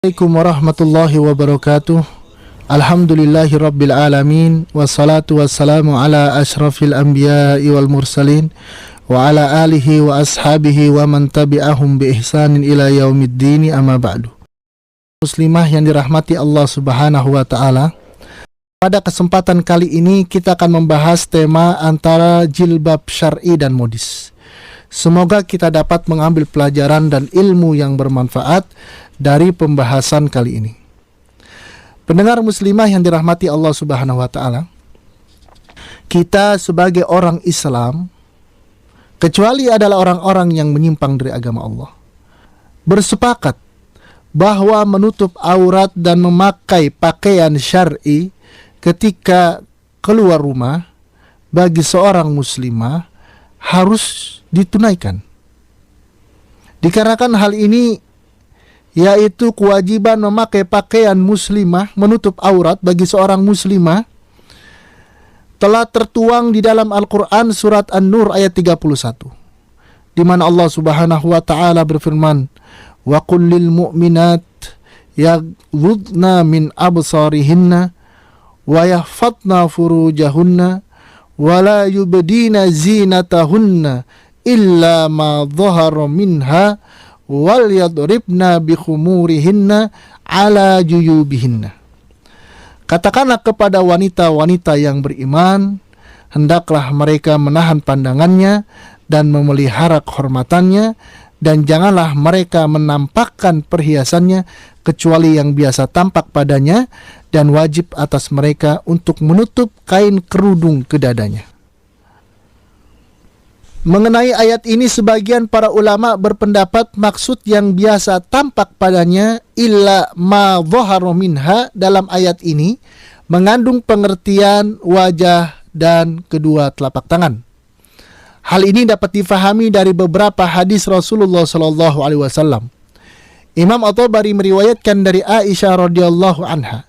Assalamualaikum warahmatullahi wabarakatuh. Alhamdulillahi rabbil alamin. Wassalatu wassalamu ala ashrafil anbiya'i wal mursalin wa ala alihi wa ashabihi wa man tabi'ahum bi ihsanin ila yaumiddini, amma ba'du. Muslimah yang dirahmati Allah subhanahu wa ta'ala, pada kesempatan kali ini kita akan membahas tema antara jilbab syar'i dan modis. Semoga kita dapat mengambil pelajaran dan ilmu yang bermanfaat dari pembahasan kali ini. Pendengar muslimah yang dirahmati Allah subhanahu wa ta'ala, kita sebagai orang Islam, kecuali adalah orang-orang yang menyimpang dari agama Allah, bersepakat bahwa menutup aurat dan memakai pakaian syar'i ketika keluar rumah bagi seorang muslimah harus ditunaikan. Dikarenakan hal ini, yaitu kewajiban memakai pakaian muslimah menutup aurat bagi seorang muslimah, telah tertuang di dalam Al-Quran surat An-Nur ayat 31, di mana Allah subhanahu wa ta'ala berfirman, wa qul lil mu'minat yaghdudna min absarihinna wa yahfadna furujahunna wa la yubdina zinatahunna illa ma dhahara minha wal yadribna bi khumurihinna ala juyubihinna. Katakanlah kepada wanita-wanita yang beriman, hendaklah mereka menahan pandangannya dan memelihara kehormatannya, dan janganlah mereka menampakkan perhiasannya kecuali yang biasa tampak padanya, dan wajib atas mereka untuk menutup kain kerudung ke dadanya. Mengenai ayat ini, sebagian para ulama berpendapat maksud yang biasa tampak padanya illa ma dhahara minha dalam ayat ini mengandung pengertian wajah dan kedua telapak tangan. Hal ini dapat difahami dari beberapa hadis Rasulullah SAW. Imam At-Tabari meriwayatkan dari Aisyah radhiyallahu anha,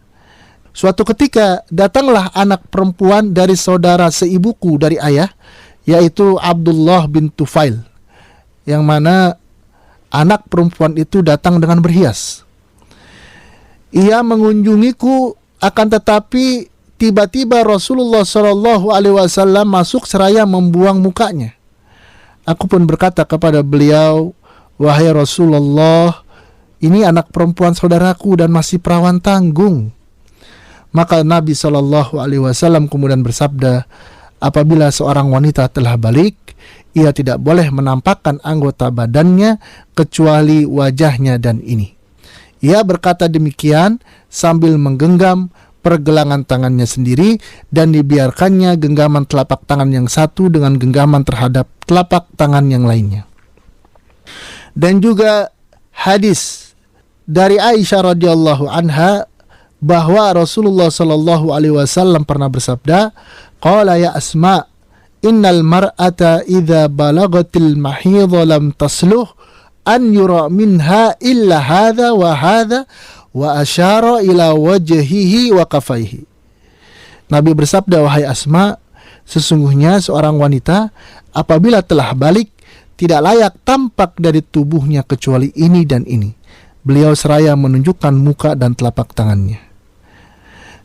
suatu ketika datanglah anak perempuan dari saudara seibuku dari ayah, yaitu Abdullah bin Tufail, yang mana anak perempuan itu datang dengan berhias. Ia mengunjungiku, akan tetapi tiba-tiba Rasulullah SAW masuk seraya membuang mukanya. Aku pun berkata kepada beliau, wahai Rasulullah, ini anak perempuan saudaraku dan masih perawan tanggung. Maka Nabi SAW kemudian bersabda, apabila seorang wanita telah balik, ia tidak boleh menampakkan anggota badannya kecuali wajahnya dan ini. Ia berkata demikian sambil menggenggam pergelangan tangannya sendiri, dan dibiarkannya genggaman telapak tangan yang satu dengan genggaman terhadap telapak tangan yang lainnya. Dan juga hadis dari Aisyah radhiyallahu anha bahwa Rasulullah SAW pernah bersabda, qala ya Asma, innal mar'ata idza balagatil mahidha lam tasluh an yura minha illa hadha wa hadha, wa asyara ila wajhihi wa kafaihi. Nabi bersabda, wahai Asma, sesungguhnya seorang wanita apabila telah balik tidak layak tampak dari tubuhnya kecuali ini dan ini. Beliau seraya menunjukkan muka dan telapak tangannya.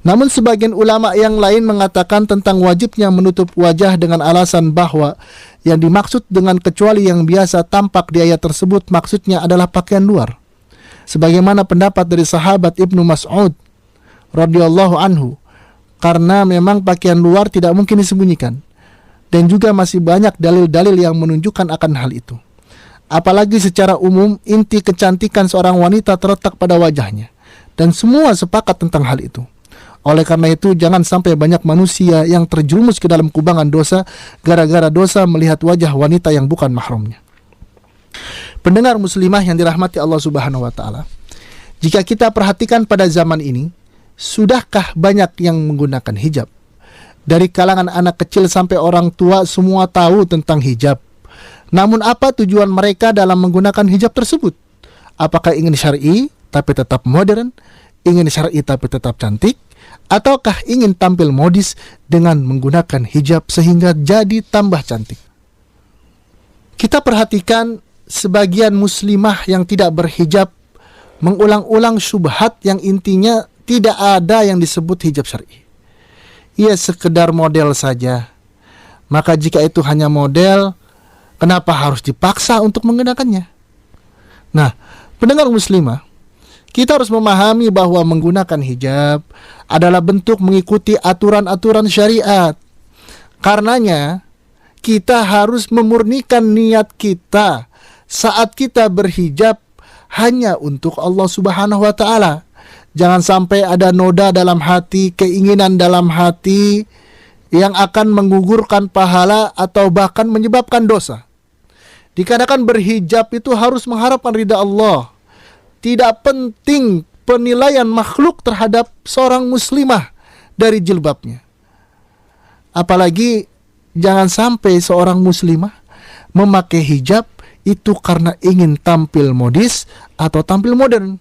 Namun sebagian ulama yang lain mengatakan tentang wajibnya menutup wajah dengan alasan bahwa yang dimaksud dengan kecuali yang biasa tampak di ayat tersebut maksudnya adalah pakaian luar. Sebagaimana pendapat dari sahabat Ibnu Mas'ud radhiyallahu anhu, karena memang pakaian luar tidak mungkin disembunyikan. Dan juga masih banyak dalil-dalil yang menunjukkan akan hal itu. Apalagi secara umum inti kecantikan seorang wanita terletak pada wajahnya, dan semua sepakat tentang hal itu. Oleh karena itu, jangan sampai banyak manusia yang terjerumus ke dalam kubangan dosa gara-gara dosa melihat wajah wanita yang bukan mahramnya. Pendengar muslimah yang dirahmati Allah subhanahu wa ta'ala, jika kita perhatikan pada zaman ini, sudahkah banyak yang menggunakan hijab? Dari kalangan anak kecil sampai orang tua, semua tahu tentang hijab. Namun apa tujuan mereka dalam menggunakan hijab tersebut? Apakah ingin syar'i tapi tetap modern? Ingin syar'i tapi tetap cantik? Ataukah ingin tampil modis dengan menggunakan hijab sehingga jadi tambah cantik? Kita perhatikan sebagian muslimah yang tidak berhijab mengulang-ulang syubhat yang intinya tidak ada yang disebut hijab syar'i. Ia sekedar model saja. Maka jika itu hanya model, kenapa harus dipaksa untuk menggunakannya? Nah, pendengar muslimah, kita harus memahami bahwa menggunakan hijab adalah bentuk mengikuti aturan-aturan syariat. Karenanya, kita harus memurnikan niat kita saat kita berhijab hanya untuk Allah Subhanahu wa Ta'ala. Jangan sampai ada noda dalam hati, keinginan dalam hati yang akan menggugurkan pahala atau bahkan menyebabkan dosa. Dikarenakan berhijab itu harus mengharapkan ridha Allah. Tidak penting penilaian makhluk terhadap seorang muslimah dari jilbabnya. Apalagi jangan sampai seorang muslimah memakai hijab itu karena ingin tampil modis atau tampil modern.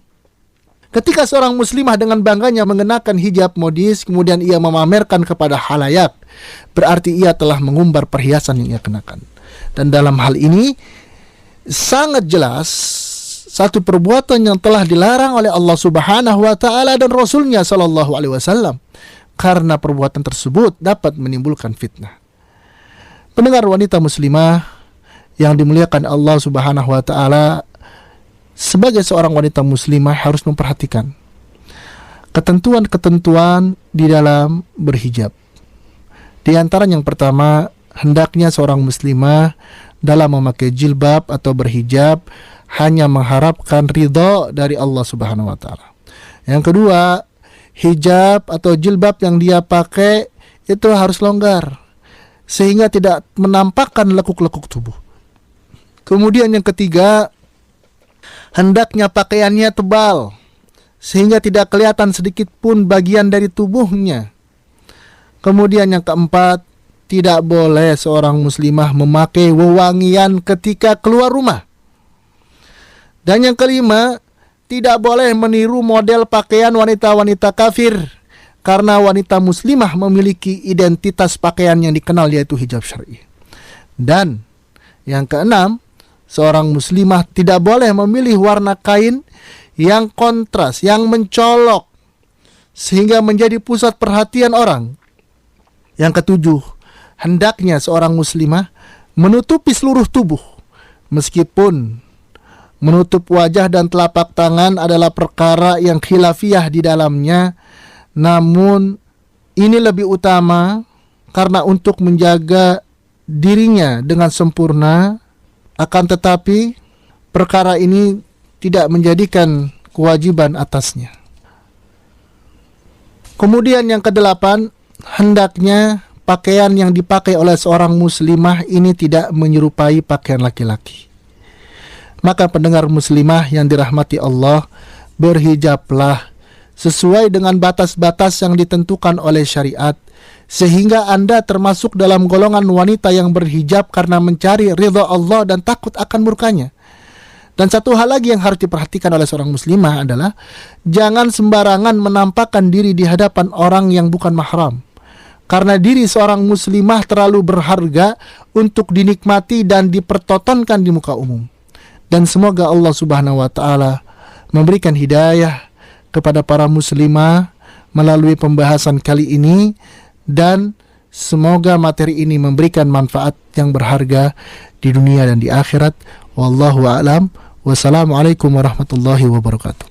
Ketika seorang muslimah dengan bangganya mengenakan hijab modis, kemudian ia memamerkan kepada khalayak, berarti ia telah mengumbar perhiasan yang ia kenakan. Dan dalam hal ini sangat jelas satu perbuatan yang telah dilarang oleh Allah Subhanahu wa Ta'ala dan Rasulnya Sallallahu Alaihi Wasallam, karena perbuatan tersebut dapat menimbulkan fitnah. Pendengar wanita muslimah yang dimuliakan Allah Subhanahu wa Ta'ala, sebagai seorang wanita muslimah harus memperhatikan ketentuan-ketentuan di dalam berhijab. Di antara yang pertama, hendaknya seorang muslimah dalam memakai jilbab atau berhijab hanya mengharapkan ridha dari Allah Subhanahu wa Ta'ala. Yang kedua, hijab atau jilbab yang dia pakai itu harus longgar sehingga tidak menampakkan lekuk-lekuk tubuh. Kemudian yang ketiga, hendaknya pakaiannya tebal sehingga tidak kelihatan sedikit pun bagian dari tubuhnya. Kemudian yang keempat, tidak boleh seorang muslimah memakai wewangian ketika keluar rumah. Dan yang kelima, tidak boleh meniru model pakaian wanita-wanita kafir, karena wanita muslimah memiliki identitas pakaian yang dikenal, yaitu hijab syar'i. Dan yang keenam, seorang muslimah tidak boleh memilih warna kain yang kontras, yang mencolok, sehingga menjadi pusat perhatian orang. Yang ketujuh, hendaknya seorang muslimah menutupi seluruh tubuh, meskipun menutup wajah dan telapak tangan adalah perkara yang khilafiyah di dalamnya, namun ini lebih utama karena untuk menjaga dirinya dengan sempurna. Akan tetapi perkara ini tidak menjadikan kewajiban atasnya. Kemudian yang kedelapan, hendaknya pakaian yang dipakai oleh seorang muslimah ini tidak menyerupai pakaian laki-laki. Maka pendengar muslimah yang dirahmati Allah, berhijablah sesuai dengan batas-batas yang ditentukan oleh syariat, sehingga Anda termasuk dalam golongan wanita yang berhijab karena mencari ridha Allah dan takut akan murkanya. Dan satu hal lagi yang harus diperhatikan oleh seorang muslimah adalah jangan sembarangan menampakkan diri di hadapan orang yang bukan mahram, karena diri seorang muslimah terlalu berharga untuk dinikmati dan dipertontonkan di muka umum. Dan semoga Allah Subhanahu wa Ta'ala memberikan hidayah kepada para muslimah melalui pembahasan kali ini, dan semoga materi ini memberikan manfaat yang berharga di dunia dan di akhirat. Wallahu a'lam. Wassalamualaikum warahmatullahi wabarakatuh.